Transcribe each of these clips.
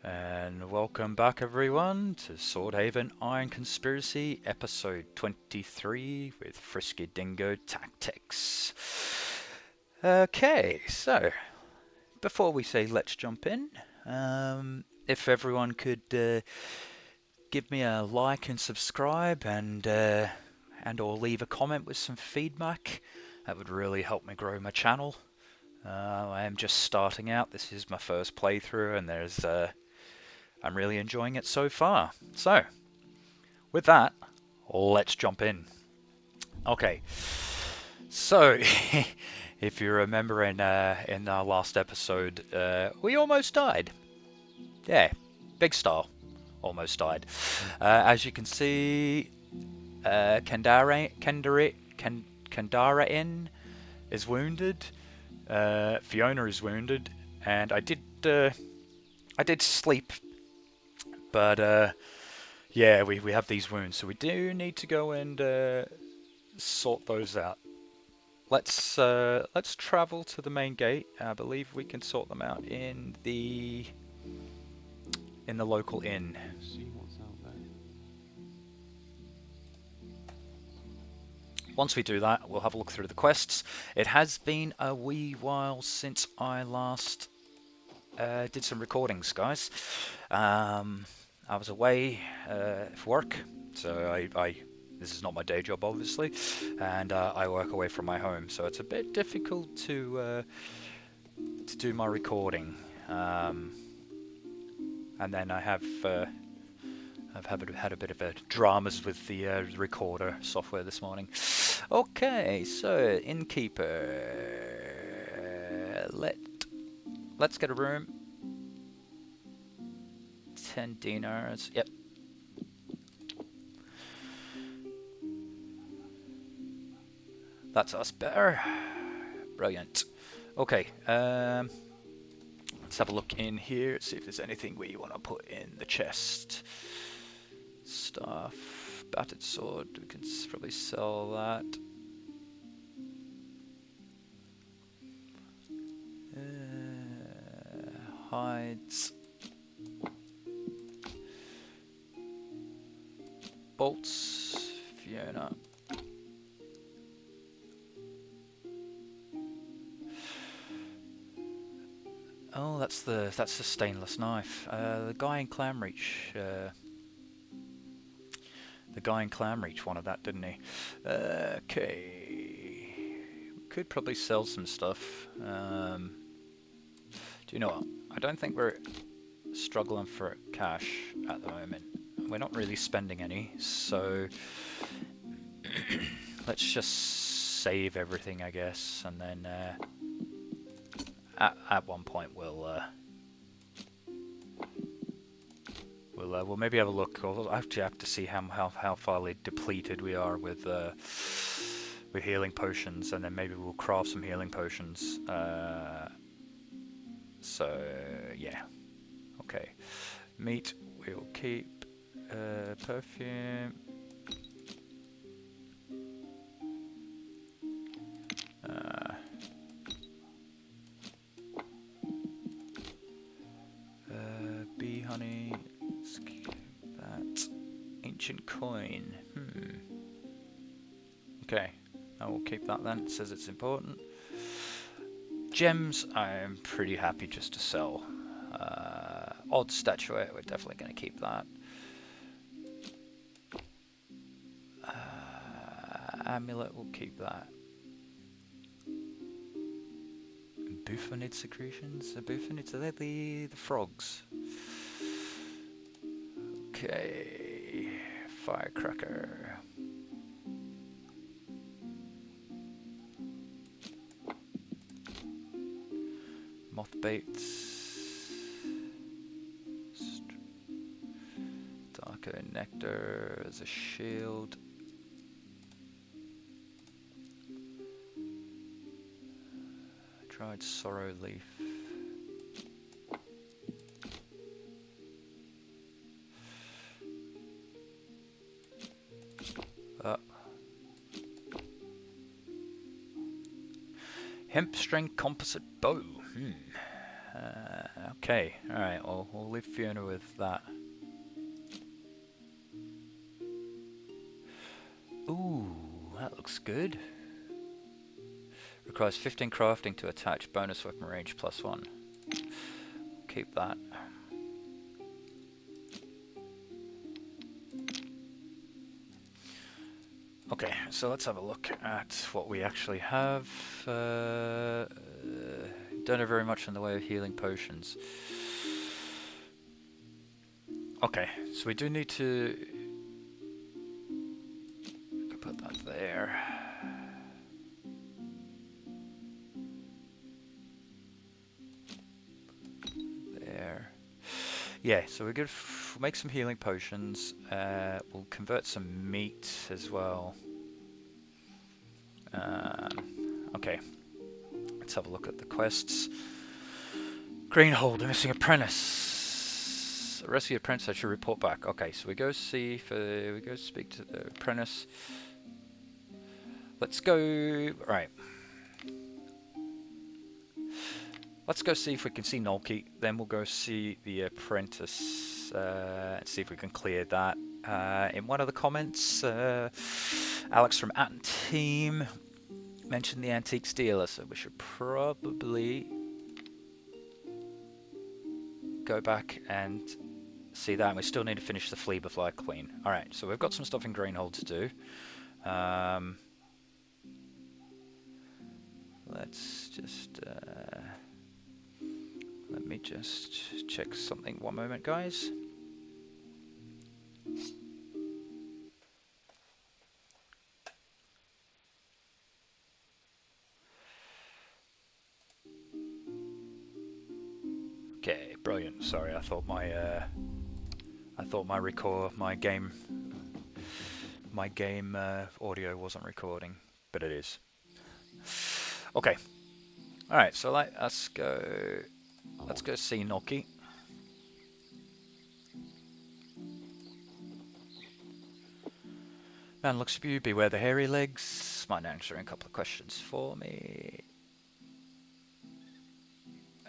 And welcome back everyone to Swordhaven Iron Conspiracy episode 23 with FriskyDingo Tactics. Okay, so before we say let's jump in, if everyone could give me a like and subscribe and or leave a comment with some feedback, that would really help me grow my channel. I am just starting out. This is my first playthrough, and I'm really enjoying it so far. So, with that, let's jump in. Okay, so if you remember in our last episode, we almost died. Yeah, big style, almost died. As you can see, Kandara is wounded. Fiona is wounded, and I did sleep, but yeah, we have these wounds, so we do need to go and sort those out. Let's travel to the main gate. I believe we can sort them out in the local inn. See what's out there. Once we do that, we'll have a look through the quests. It has been a wee while since I last did some recordings, guys. I was away for work, so this is not my day job, obviously, and I work away from my home, so it's a bit difficult to do my recording. And then I've had a bit of a dramas with the recorder software this morning. Okay, so innkeeper, let's get a room. 10 dinars. Yep. That's us better. Brilliant. Okay. Let's have a look in here, see if there's anything we want to put in the chest. Stuff. Battered sword. We can probably sell that. Hides. Bolts. Fiona. Oh, that's the stainless knife. The guy in Clamreach. The guy in Clamreach wanted that, didn't he? Okay. We could probably sell some stuff. Do you know what? I don't think we're struggling for cash at the moment. We're not really spending any, so let's just save everything, I guess, and then at one point we'll maybe have a look. We'll actually have to see how far depleted we are with healing potions, and then maybe we'll craft some healing potions. So yeah, okay. Meat we'll keep. Perfume. Bee honey. Let's keep that. Ancient coin. Okay, I will keep that then. It says it's important. Gems, I'm pretty happy just to sell. Odd statuette, we're definitely going to keep that. Amulet, we'll keep that. Buffonid secretions? Buffonids, are they the frogs? Okay, firecracker. Moth baits. Darker nectar as a shield. Dried sorrow leaf. Hemp string composite bow. Okay, alright, well, we'll leave Fiona with that. Ooh, that looks good. Requires 15 crafting to attach, bonus weapon range +1. Keep that. Okay, so let's have a look at what we actually have. Don't have very much in the way of healing potions. Okay, so we do need to put that there. There. Yeah, so we're good. We'll make some healing potions. We'll convert some meat as well. Okay, let's have a look at the quests. Greenhold, a missing apprentice. Rescue apprentice, I should report back. Okay, so we go see we go speak to the apprentice. Let's go. Right. Let's go see if we can see Nolki. Then we'll go see the apprentice and see if we can clear that. In one of the comments, Alex from Ant Team mentioned the antiques dealer, so we should probably go back and see that. And we still need to finish the Flea Fly Queen. Alright, so we've got some stuff in Greenhold to do. Let's just let me just check something. One moment, guys. Okay, brilliant. Sorry, I thought my game audio wasn't recording, but it is. Okay. All right. So let's go see Noki. Man looks at you. Beware the hairy legs. Mind answering a couple of questions for me.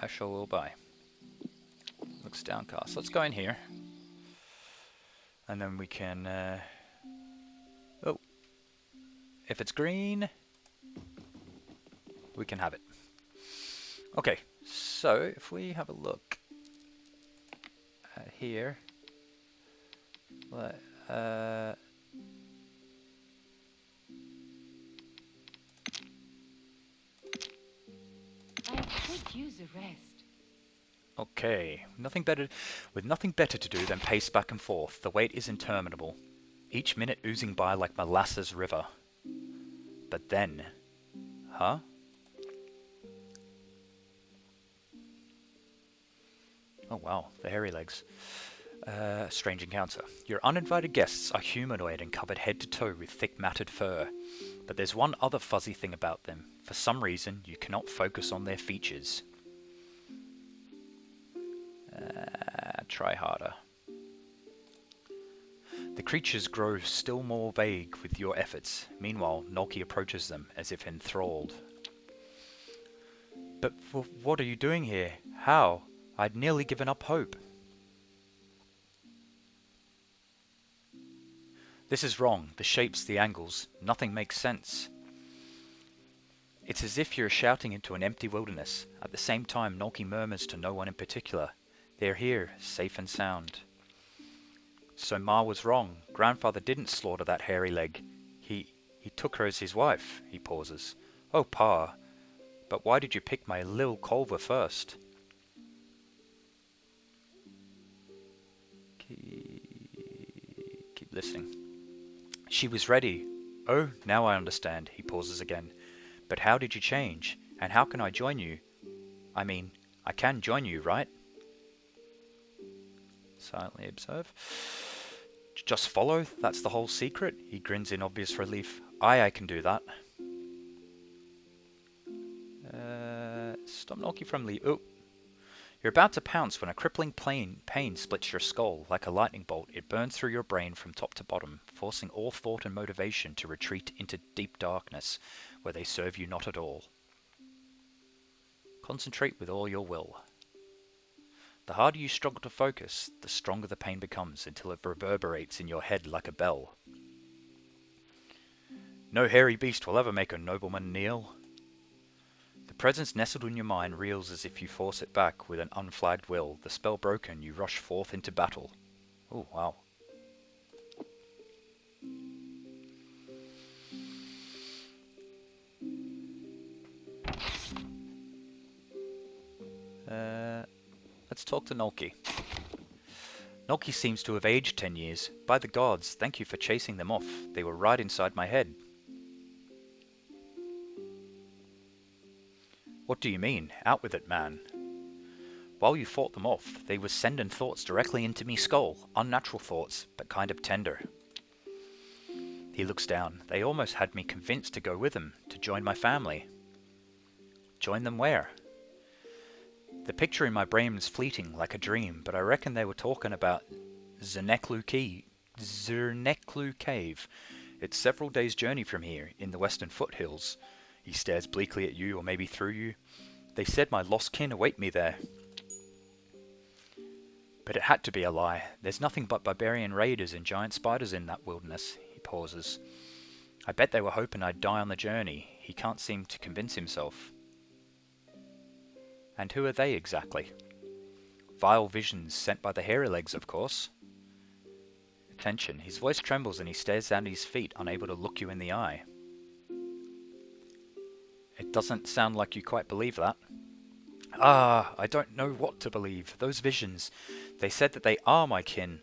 I sure will buy. Looks downcast. Let's go in here, and then we can. Oh, if it's green, we can have it. Okay, so if we have a look at here, I could use a rest. Okay, with nothing better to do than pace back and forth. The wait is interminable, each minute oozing by like molasses river. But then, huh? Oh wow, the hairy legs. Strange encounter. Your uninvited guests are humanoid and covered head to toe with thick matted fur. But there's one other fuzzy thing about them. For some reason, you cannot focus on their features. Try harder. The creatures grow still more vague with your efforts. Meanwhile, Nolki approaches them as if enthralled. But what are you doing here? How? I'd nearly given up hope. This is wrong. The shapes, the angles, nothing makes sense. It's as if you're shouting into an empty wilderness. At the same time, Nolki murmurs to no one in particular. They're here, safe and sound. So Ma was wrong. Grandfather didn't slaughter that hairy leg. He took her as his wife. He pauses. Oh, Pa. But why did you pick my Lil Culver first? Keep listening. She was ready. Oh, now I understand. He pauses again. But how did you change? And how can I join you? I mean, I can join you, right? Silently observe. Just follow? That's the whole secret? He grins in obvious relief. I can do that. Stop Nolki from Lee. Oh. You're about to pounce when a crippling pain splits your skull. Like a lightning bolt, it burns through your brain from top to bottom, forcing all thought and motivation to retreat into deep darkness, where they serve you not at all. Concentrate with all your will. The harder you struggle to focus, the stronger the pain becomes until it reverberates in your head like a bell. No hairy beast will ever make a nobleman kneel. The presence nestled in your mind reels as if you force it back with an unflagged will. The spell broken, you rush forth into battle. Oh, wow. Let's talk to Nolki. Nolki seems to have aged 10 years. By the gods, thank you for chasing them off. They were right inside my head. What do you mean? Out with it, man. While you fought them off, they were sending thoughts directly into me skull. Unnatural thoughts, but kind of tender. He looks down. They almost had me convinced to go with them, to join my family. Join them where? The picture in my brain was fleeting, like a dream, but I reckon they were talking about Zerneklu Cave. It's several days' journey from here, in the western foothills. He stares bleakly at you, or maybe through you. They said my lost kin await me there. But it had to be a lie. There's nothing but barbarian raiders and giant spiders in that wilderness. He pauses. I bet they were hoping I'd die on the journey. He can't seem to convince himself. And who are they exactly? Vile visions sent by the hairy legs, of course. Attention. His voice trembles and he stares down at his feet, unable to look you in the eye. It doesn't sound like you quite believe that. Ah, I don't know what to believe. Those visions. They said that they are my kin,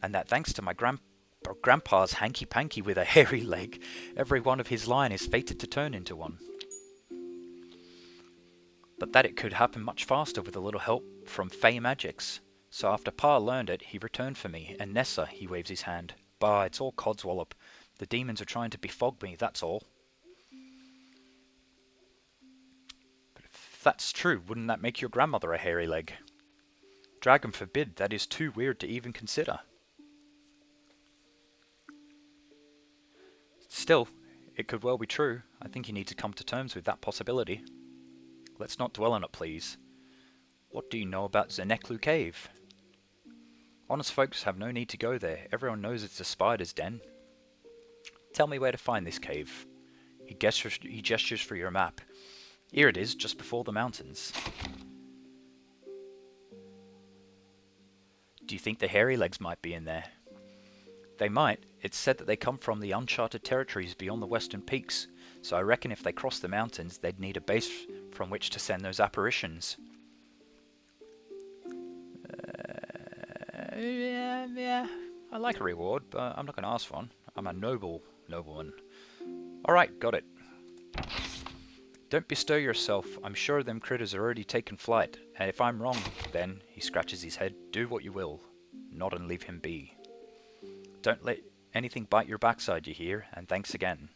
and that thanks to my grandpa's hanky-panky with a hairy leg, every one of his line is fated to turn into one. But that it could happen much faster with a little help from Fey magics. So after Pa learned it, he returned for me, and Nessa, he waves his hand. Bah, it's all codswallop. The demons are trying to befog me, that's all. But if that's true, wouldn't that make your grandmother a hairy leg? Dragon forbid, that is too weird to even consider. Still, it could well be true. I think you need to come to terms with that possibility. Let's not dwell on it, please. What do you know about Zerneklu Cave? Honest folks have no need to go there. Everyone knows it's a spider's den. Tell me where to find this cave. He gestures for your map. Here it is, just before the mountains. Do you think the hairy legs might be in there? They might. It's said that they come from the uncharted territories beyond the western peaks, so I reckon if they cross the mountains, they'd need a base from which to send those apparitions. Yeah, I like a reward, but I'm not going to ask for one. I'm a nobleman. Alright, got it. Don't bestir yourself. I'm sure them critters are already taken flight, and if I'm wrong, then, he scratches his head, do what you will. Nod and leave him be. Don't let anything bite your backside, you hear, and thanks again.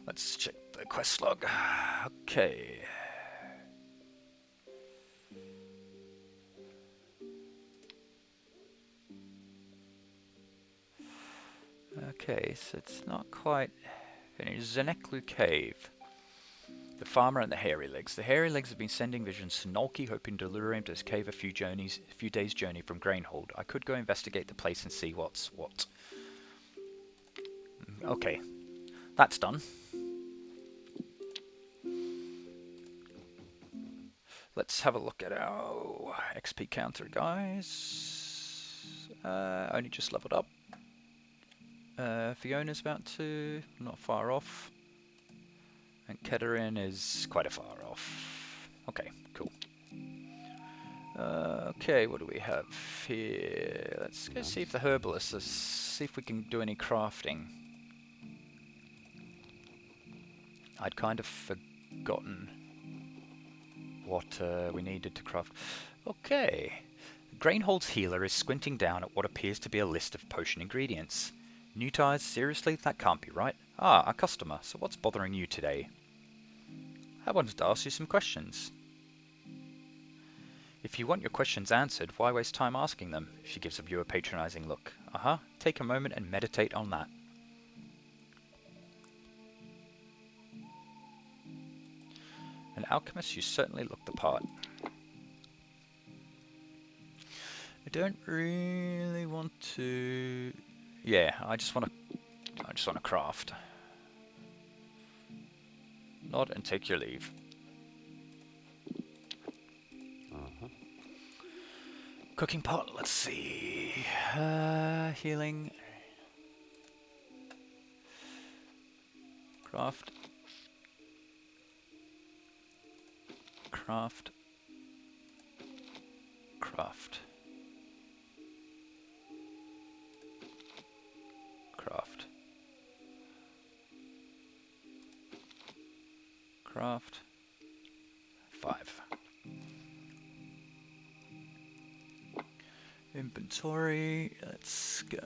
Let's check the quest log. Okay. Okay, so it's not quite finished. Zerneklu Cave. The farmer and the hairy legs. The hairy legs have been sending visions to Nolki, hoping to lure him to his cave a few days' journey from Grainhold. I could go investigate the place and see what's what. Okay, that's done. Let's have a look at our XP counter, guys. Only just leveled up. Fiona's about to, not far off. And Keterin is quite a far off. Okay, cool. Okay, what do we have here? Let's go see if the herbalist, let's see if we can do any crafting. I'd kind of forgotten what we needed to craft. Okay. Grainhold's healer is squinting down at what appears to be a list of potion ingredients. New tires? Seriously? That can't be right. Ah, a customer. So what's bothering you today? I wanted to ask you some questions. If you want your questions answered, why waste time asking them? She gives you a patronizing look. Take a moment and meditate on that. An alchemist, you certainly look the part. I don't really want to. Yeah, I just want to craft. Nod and take your leave. Cooking pot. Let's see. Healing. Craft. Craft. Craft. Craft. Craft. 5. Inventory. Let's go.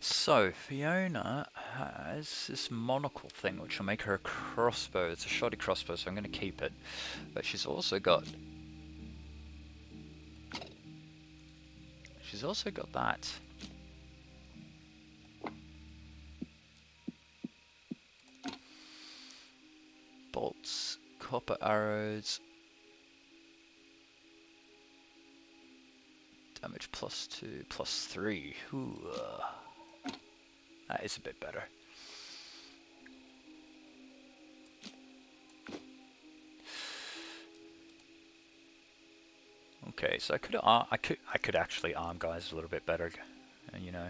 So, Fiona has this monocle thing which will make her a crossbow. It's a shoddy crossbow, so I'm going to keep it. But she's also got that. Bolts, copper arrows, damage +2, +3. Ooh, that is a bit better. Okay, so I could actually arm guys a little bit better, you know.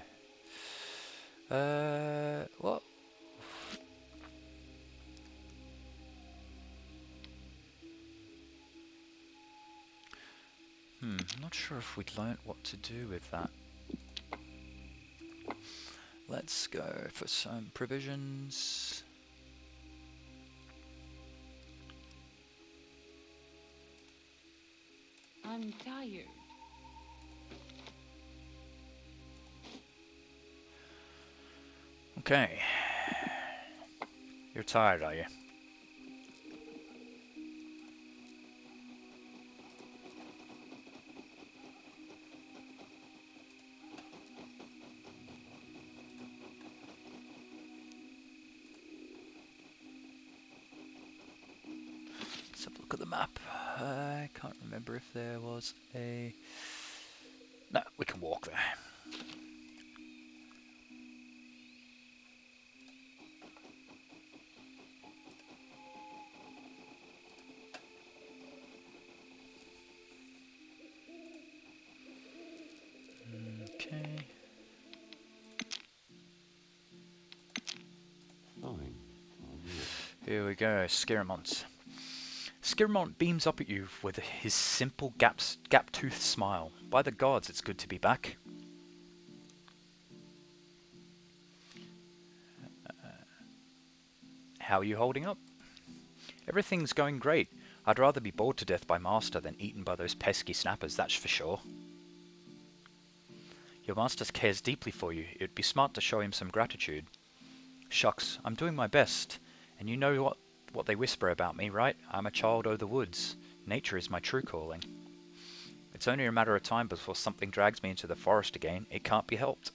What? I'm not sure if we'd learnt what to do with that. Let's go for some provisions. I'm tired. Okay. You're tired, are you? Let's have a look at the map. I can't remember if there was a... No, we can walk there. Okay. Fine. Here we go, Scaramont. Scaramont beams up at you with his simple gap-toothed smile. By the gods, it's good to be back. How are you holding up? Everything's going great. I'd rather be bored to death by Master than eaten by those pesky snappers, that's for sure. Your Master cares deeply for you. It'd be smart to show him some gratitude. Shucks, I'm doing my best. And you know what they whisper about me, right? I'm a child o' the woods. Nature is my true calling. It's only a matter of time before something drags me into the forest again. It can't be helped.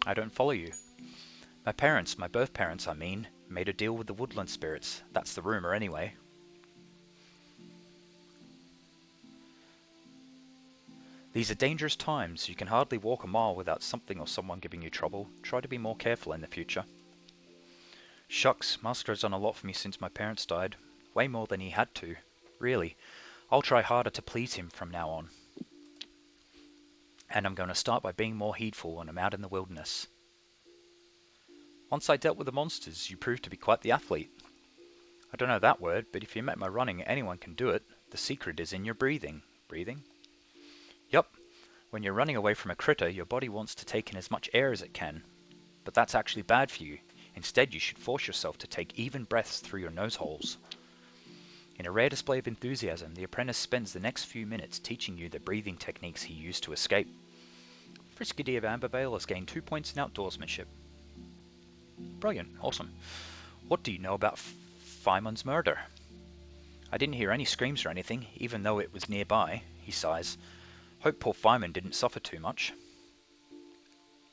I don't follow you. My birth parents, I mean, made a deal with the woodland spirits. That's the rumor anyway. These are dangerous times. You can hardly walk a mile without something or someone giving you trouble. Try to be more careful in the future. Shucks, Master has done a lot for me since my parents died. Way more than he had to. Really. I'll try harder to please him from now on. And I'm going to start by being more heedful when I'm out in the wilderness. Once I dealt with the monsters, you proved to be quite the athlete. I don't know that word, but if you met my running, anyone can do it. The secret is in your breathing. Breathing? Yup. When you're running away from a critter, your body wants to take in as much air as it can. But that's actually bad for you. Instead, you should force yourself to take even breaths through your nose holes. In a rare display of enthusiasm, the apprentice spends the next few minutes teaching you the breathing techniques he used to escape. Frisky of Ambervale has gained 2 points in outdoorsmanship. Brilliant, awesome. What do you know about Phymon's murder? I didn't hear any screams or anything, even though it was nearby, he sighs. Hope poor Phymon didn't suffer too much.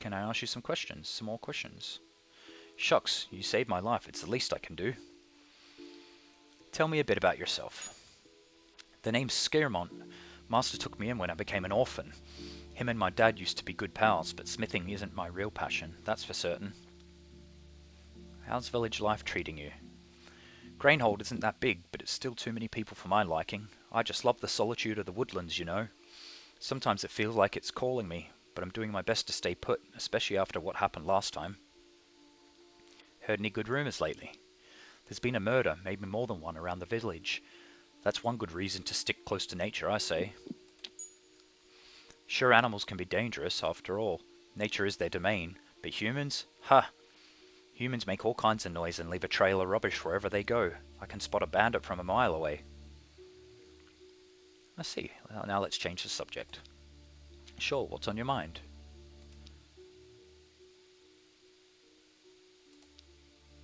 Can I ask you some questions? Some more questions? Shucks, you saved my life, it's the least I can do. Tell me a bit about yourself. The name's Scaremont. Master took me in when I became an orphan. Him and my dad used to be good pals, but smithing isn't my real passion, that's for certain. How's village life treating you? Grainhold isn't that big, but it's still too many people for my liking. I just love the solitude of the woodlands, you know. Sometimes it feels like it's calling me, but I'm doing my best to stay put, especially after what happened last time. Heard any good rumours lately? There's been a murder, maybe more than one, around the village. That's one good reason to stick close to nature, I say. Sure, animals can be dangerous, after all. Nature is their domain. But humans? Ha! Humans make all kinds of noise and leave a trail of rubbish wherever they go. I can spot a bandit from a mile away. I see. Well, now let's change the subject. Sure, what's on your mind?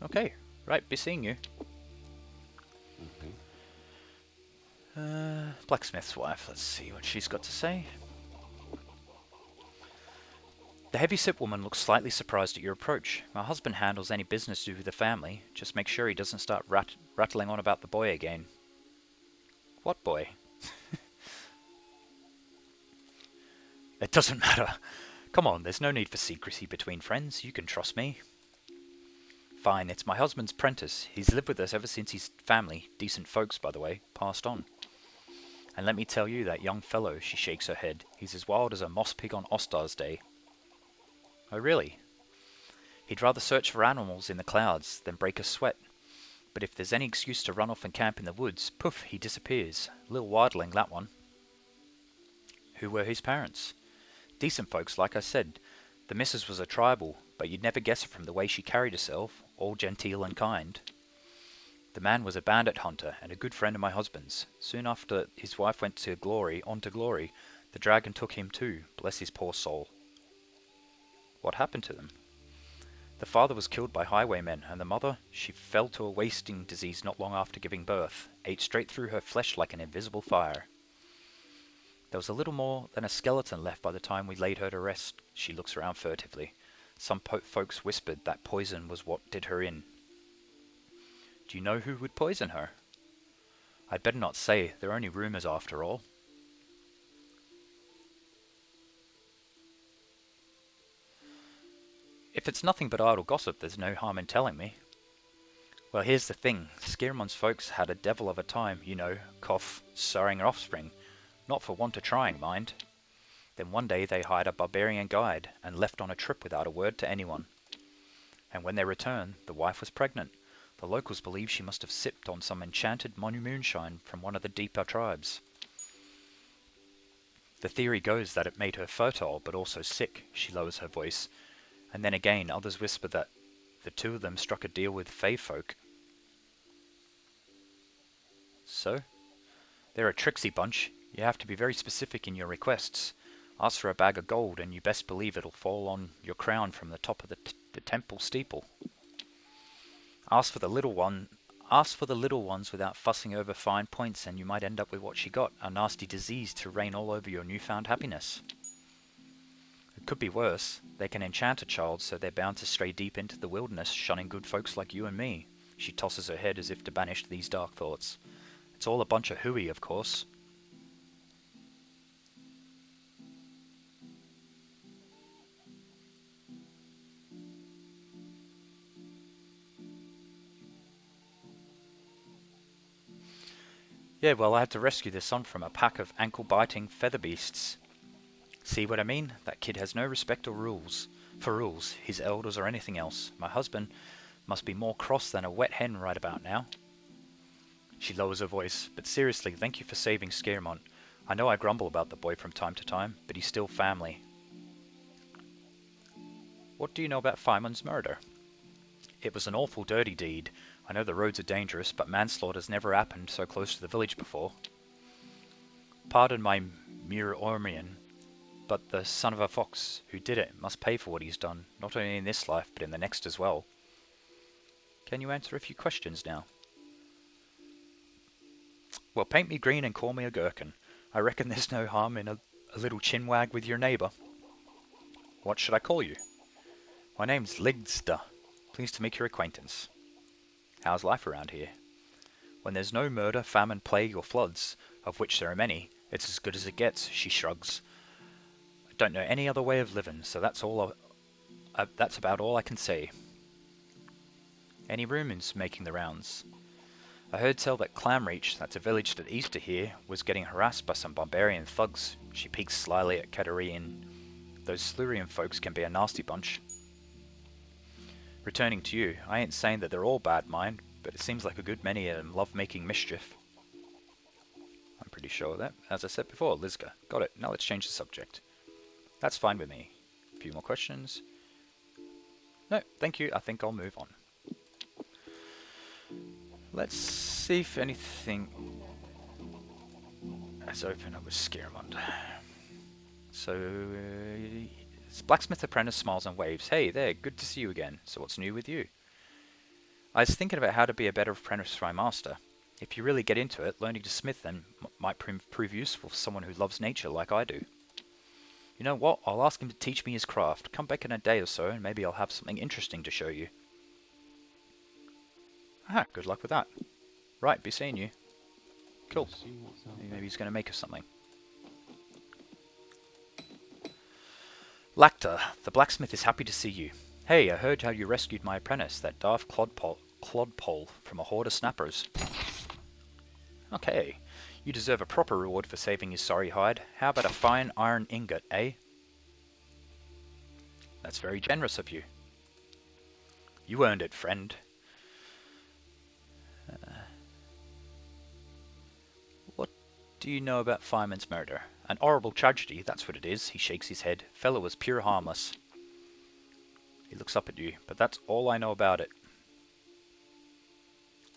Okay, right, be seeing you. Blacksmith's wife, let's see what she's got to say. The heavy-set woman looks slightly surprised at your approach. My husband handles any business to do with the family. Just make sure he doesn't start rattling on about the boy again. What boy? It doesn't matter. Come on, there's no need for secrecy between friends. You can trust me. Fine, it's my husband's prentice. He's lived with us ever since his family, decent folks by the way, passed on. And let me tell you, that young fellow, she shakes her head, he's as wild as a moss pig on Ostar's day. Oh really? He'd rather search for animals in the clouds than break a sweat. But if there's any excuse to run off and camp in the woods, poof, he disappears. Little wildling, that one. Who were his parents? Decent folks, like I said. The missus was a tribal, but you'd never guess it from the way she carried herself, all genteel and kind. The man was a bandit hunter and a good friend of my husband's. Soon after his wife went on to glory, the dragon took him too, bless his poor soul. What happened to them? The father was killed by highwaymen, and the mother, she fell to a wasting disease not long after giving birth, ate straight through her flesh like an invisible fire. There was a little more than a skeleton left by the time we laid her to rest. She looks around furtively. Some folks whispered that poison was what did her in. Do you know who would poison her? I'd better not say, they're only rumours after all. If it's nothing but idle gossip, there's no harm in telling me. Well, here's the thing. Scaremon's folks had a devil of a time, you know, cough, sowing her offspring. Not for want of trying, mind. Then one day they hired a barbarian guide and left on a trip without a word to anyone. And when they returned, the wife was pregnant. The locals believe she must have sipped on some enchanted moonshine from one of the deeper tribes. The theory goes that it made her fertile, but also sick. She lowers her voice. And then again, others whisper that the two of them struck a deal with Fey folk. So? They're a tricksy bunch. You have to be very specific in your requests. Ask for a bag of gold, and you best believe it'll fall on your crown from the top of the temple steeple. Ask for the little ones without fussing over fine points, and you might end up with what she got, a nasty disease to reign all over your newfound happiness. It could be worse. They can enchant a child, so they're bound to stray deep into the wilderness, shunning good folks like you and me. She tosses her head as if to banish these dark thoughts. It's all a bunch of hooey, of course. Yeah, well, I had to rescue this son from a pack of ankle-biting feather beasts. See what I mean? That kid has no respect or for rules, his elders or anything else. My husband must be more cross than a wet hen right about now. She lowers her voice, but seriously, thank you for saving Scaremont. I know I grumble about the boy from time to time, but he's still family. What do you know about Phymon's murder? It was an awful dirty deed. I know the roads are dangerous, but manslaughter's never happened so close to the village before. Pardon my mere Ormian, but the son of a fox who did it must pay for what he's done, not only in this life, but in the next as well. Can you answer a few questions now? Well, paint me green and call me a gherkin. I reckon there's no harm in a little chinwag with your neighbour. What should I call you? My name's Ligster. Pleased to make your acquaintance. How's life around here? When there's no murder, famine, plague, or floods, of which there are many, it's as good as it gets, she shrugs. I don't know any other way of living, so that's about all I can say. Any rumours making the rounds? I heard tell that Clamreach, that's a village to the east of here, was getting harassed by some barbarian thugs. She peeks slyly at Katarine. Those Silurian folks can be a nasty bunch. Returning to you, I ain't saying that they're all bad, mind, but it seems like a good many of them love making mischief. I'm pretty sure of that. As I said before, Lizga. Got it. Now let's change the subject. That's fine with me. A few more questions? No, thank you. I think I'll move on. Let's see if anything has opened up with Scaramond. So, it's Blacksmith Apprentice smiles and waves. Hey there, good to see you again. So what's new with you? I was thinking about how to be a better apprentice for my master. If you really get into it, learning to smith then might prove useful for someone who loves nature like I do. You know what? I'll ask him to teach me his craft. Come back in a day or so, and maybe I'll have something interesting to show you. Ah, good luck with that. Right, be seeing you. Cool. Maybe he's going to make us something. Lacta, the blacksmith is happy to see you. Hey, I heard how you rescued my apprentice, that daft clodpole, from a horde of snappers. Okay, you deserve a proper reward for saving his sorry hide. How about a fine iron ingot, eh? That's very generous of you. You earned it, friend. What do you know about Fireman's murder? An horrible tragedy, that's what it is. He shakes his head. Fellow was pure harmless. He looks up at you, but that's all I know about it.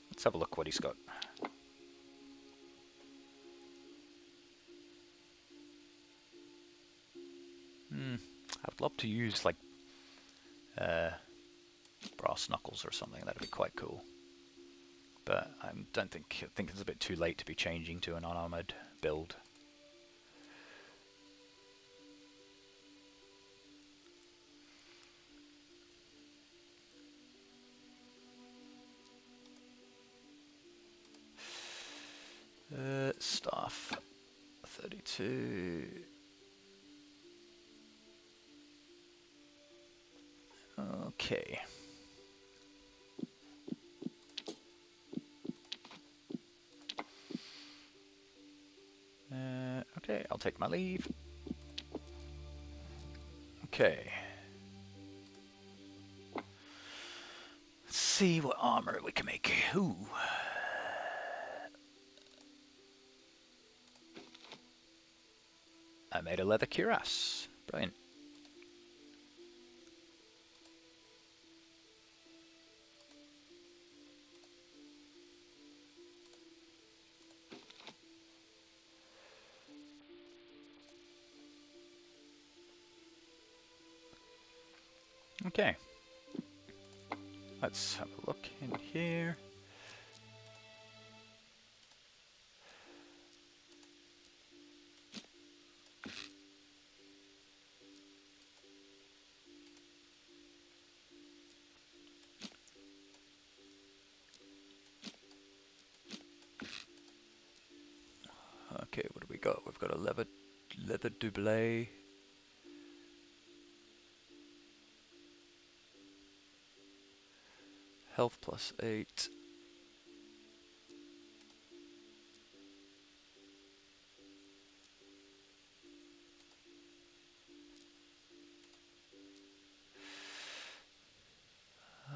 Let's have a look what he's got. I'd love to use like brass knuckles or something. That'd be quite cool. But I think it's a bit too late to be changing to an unarmored build. Staff 32. Okay. Okay, I'll take my leave. Okay. Let's see what armor we can make. Ooh. I made a leather cuirass. Brilliant. Okay. Let's have a look in here. Okay, what do we got? We've got a leather doublet. Health plus 8.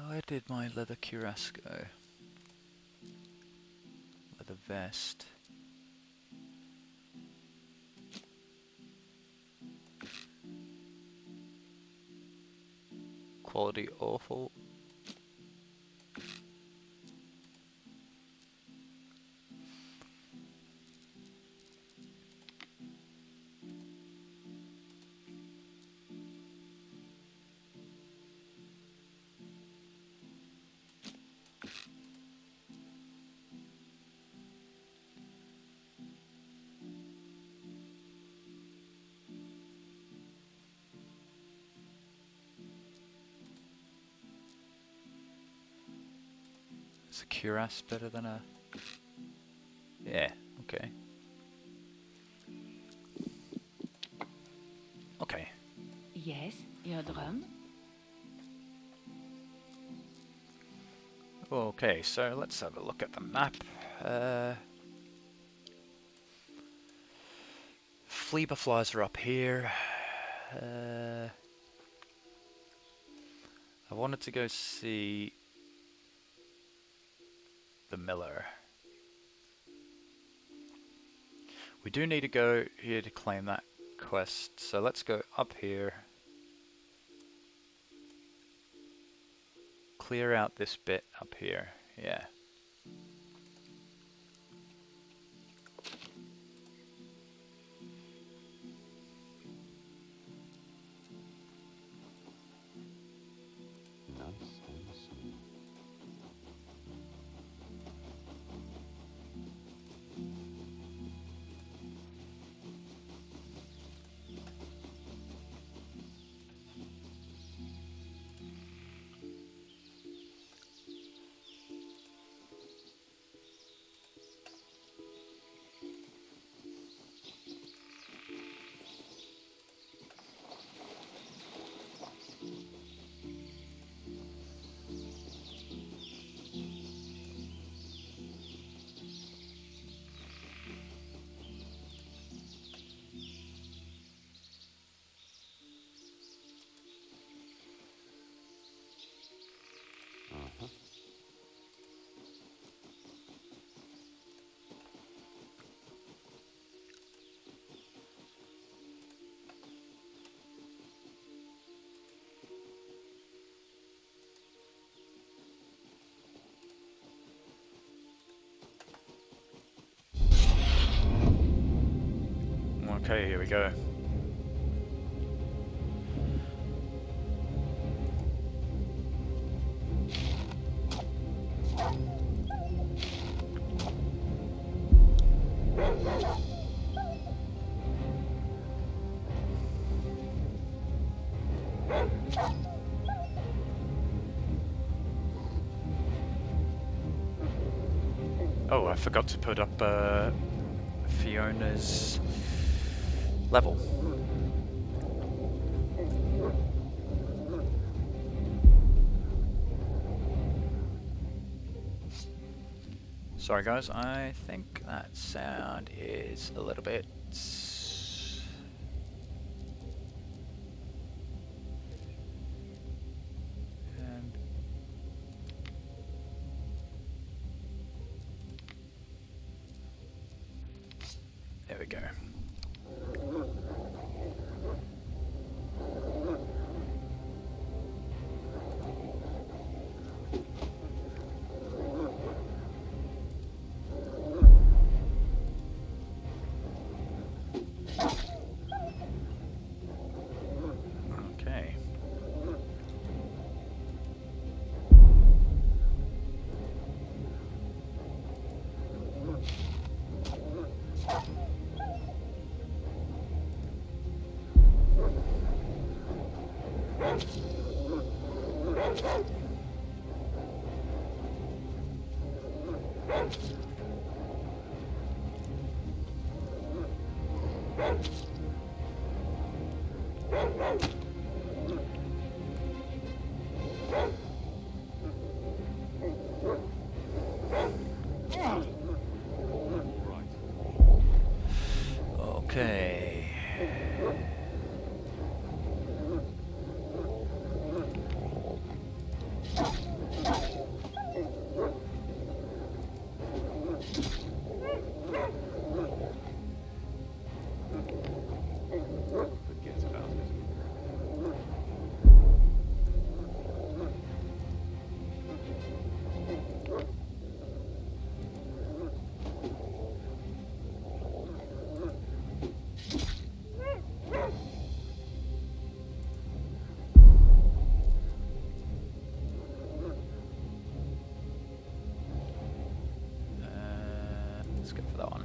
Where did my leather cuirass go? Leather vest. Quality awful. Is a cuirass better than a... Yeah, okay. Okay. Yes, your drum? Okay, so let's have a look at the map. Fleeber flies are up here. I wanted to go see the miller. We do need to go here to claim that quest, so let's go up here. Clear out this bit up here, yeah. Nice and smooth. Uh-huh. Okay, here we go. Oh, I forgot to put up Fiona's level. Sorry guys, I think that sound is a little bit... And there we go. Okay. Okay. Forget about it. Let's go for that one.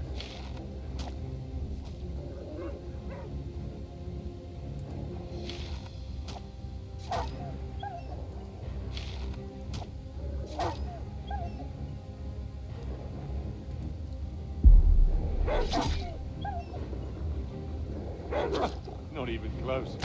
bit close.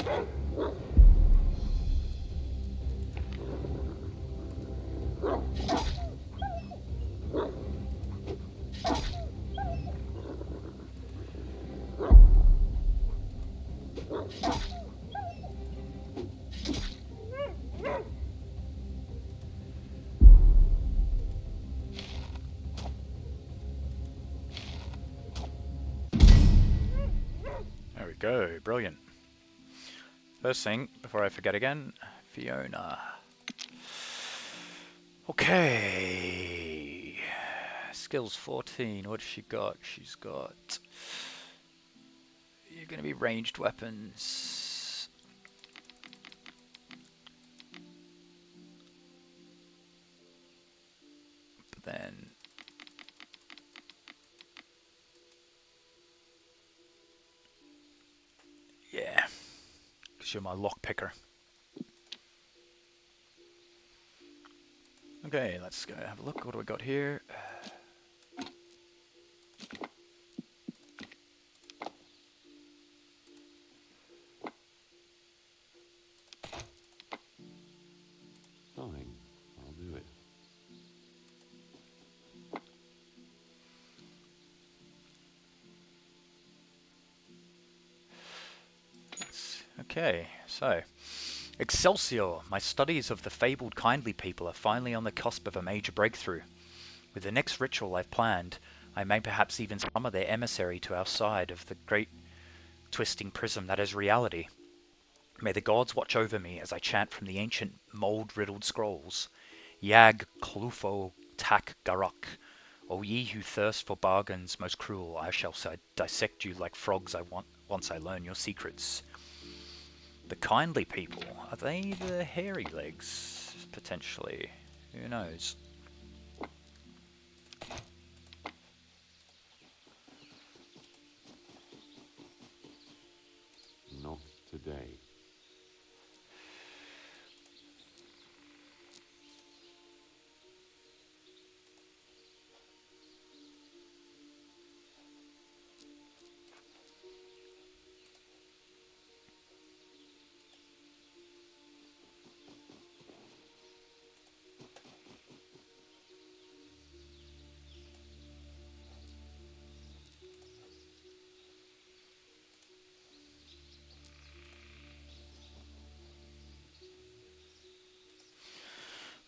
There we go, brilliant. First thing, before I forget again, Fiona. Okay. Skills 14, what has she got? She's got... You're going to be ranged weapons. But then... Yeah. Because you're my lockpicker. Okay, let's go have a look. What do we got here? Fine, I'll do it. Okay, so... Excelsior! My studies of the fabled kindly people are finally on the cusp of a major breakthrough. With the next ritual I've planned, I may perhaps even summon their emissary to our side of the great twisting prism that is reality. May the gods watch over me as I chant from the ancient mold-riddled scrolls. Yag Klufo Tak Garok. O ye who thirst for bargains most cruel, I shall dissect you like frogs once I learn your secrets. The kindly people, are they the hairy legs? Potentially. Who knows? Not today.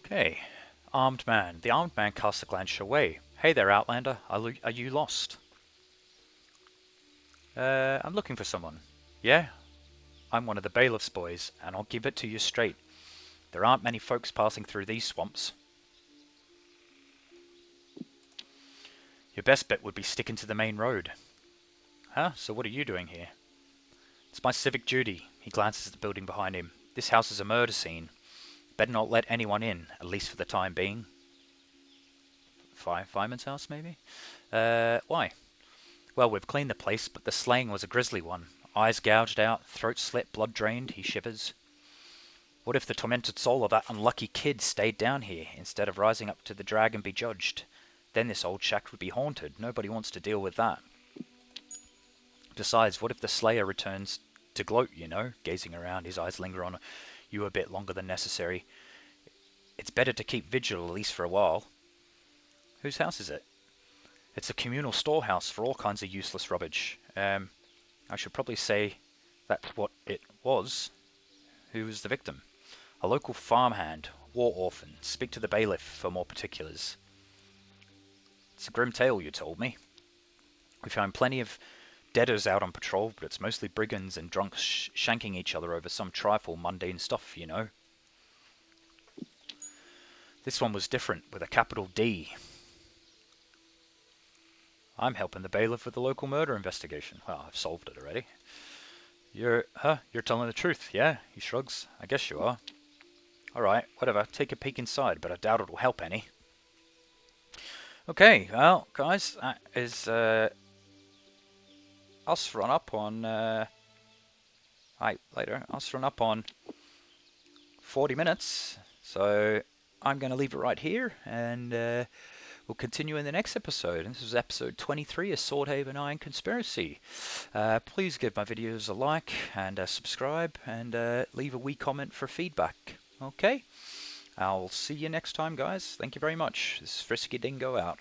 Okay. Armed man. The armed man casts a glance your way. Hey there, Outlander. Are you lost? I'm looking for someone. Yeah? I'm one of the bailiff's boys, and I'll give it to you straight. There aren't many folks passing through these swamps. Your best bet would be sticking to the main road. Huh? So what are you doing here? It's my civic duty. He glances at the building behind him. This house is a murder scene. Better not let anyone in, at least for the time being. Fireman's house, maybe? Why? Well, we've cleaned the place, but the slaying was a grisly one. Eyes gouged out, throat slit, blood drained, he shivers. What if the tormented soul of that unlucky kid stayed down here, instead of rising up to the drag and be judged? Then this old shack would be haunted. Nobody wants to deal with that. Besides, what if the slayer returns to gloat, you know? Gazing around, his eyes linger on you a bit longer than necessary. It's better to keep vigil, at least for a while. Whose house is it? It's a communal storehouse for all kinds of useless rubbish. I should probably say that's what it was. Who was the victim? A local farmhand, war orphan. Speak to the bailiff for more particulars. It's a grim tale, you told me. We found plenty of deaders out on patrol, but it's mostly brigands and drunks shanking each other over some trifle mundane stuff, you know. This one was different, with a capital D. I'm helping the bailiff with the local murder investigation. Well, I've solved it already. You're telling the truth, yeah? He shrugs. I guess you are. Alright, whatever. Take a peek inside, but I doubt it'll help any. Okay, well, guys, that is us run up on... Us run up on 40 minutes. So I'm going to leave it right here, and we'll continue in the next episode. And this is episode 23 of Swordhaven Iron Conspiracy. Please give my videos a like and subscribe, and leave a wee comment for feedback. Okay? I'll see you next time, guys. Thank you very much. This is FriskyDingo out.